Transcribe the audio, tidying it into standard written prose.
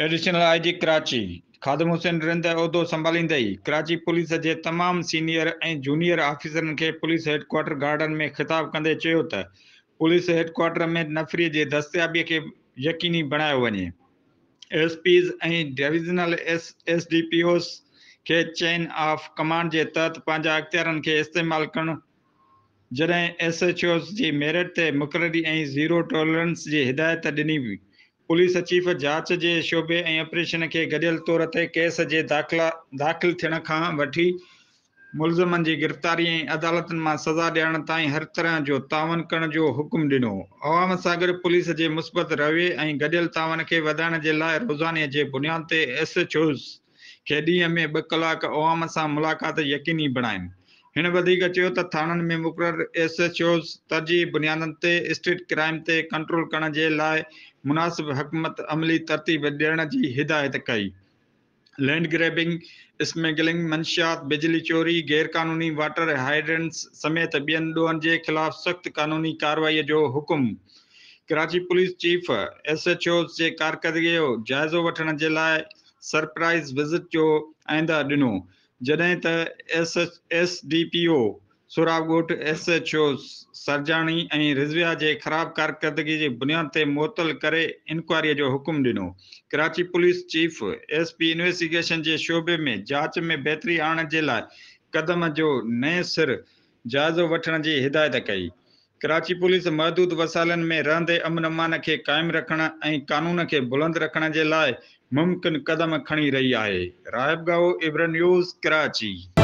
Additional IG Karachi खादम हुसैन रिंद उहिदो संभालींदे Karachi police के तमाम सीनियर ऐं जूनियर ऑफिसरन के पुलिस हेडक्वार्टर गार्डन में खिताब कंदे चयो त पुलिस हेडक्वार्टर में नफ़री की दस्तियाबी के यकीनी बनायो वञे। एसपीज़ ऐं डिविजनल एसडीपीओस के चेन ऑफ कमांड के तहत पंहिंजा अख्तियारन के इस्तेमाल करण जॾहिं एसएचओस जी मेरिट ते मुक़ररी ऐं ज़ीरो टॉलरेंस की हिदायत ॾिनी हुई। पुलिस चीफ जांच के शोबे ऐं ऑपरेशन के गडियल तौर ते केस के दाख़िल थियण खां वठी मुलज़मन की गिरफ़्तारी ऐं अदालतन मां सज़ा ॾियारण ताईं हर तरह जो तावन करण जो हुकुम ॾिनो। अवाम सां गॾु पुलिस के मुस्बत रवैये ऐं गडियल तावन के वधाइण जे लाइ रोज़ाने जे बुनियाद ते एसएचओस के ॾींहं में 2 कलाक अवाम सां मुलाक़ात यकीनी बणाइनि। हिन वधीक चयो त थानन में मुक़रर एसएचओस तरजीही बुनियादन ते स्ट्रीट क्राइम ते कंट्रोल करण जे लाइ मुनासिब हकमत अमली तरतीब ॾियण जी हिदायत कई। लैंड ग्रैबिंग, स्मगलिंग, मंशियात, बिजली चोरी, गैर कानूनी वाटर हाइड्रेंट्स समेत ॿियनि ॾोहनि जे ख़िलाफ़ सख़्त कानूनी कार्रवाई जो हुकुम। कराची पुलिस चीफ एसएचओस जे कारकर्दगी जो जाइज़ो वठण जे लाइ सरप्राइज़ विज़िट जो आइंदा ॾिनो, जॾहिं त एसडीपीओ सुराबगोट एसएचओ सरजानी ऐं रिज़विया जे ख़राब कारकर्दगी जी बुनियाद ते मुअत्तल करे इंक्वायरी जो हुकुम ॾिनो। Karachi police chief SP investigation के शोबे में जांच में बेहतरी आणण जे लाइ कदम जो नए सिर जाइज़ो वठण जी हिदायत कई। कराची पुलिस महदूद वसाइलन में रहंदे अमन अमान के कायम रखण ऐं कानून के बुलंद रखण जे लाइ मुमकिन कदम खणी रही आहे। रायब गाओ, इब्रा न्यूज़, कराची।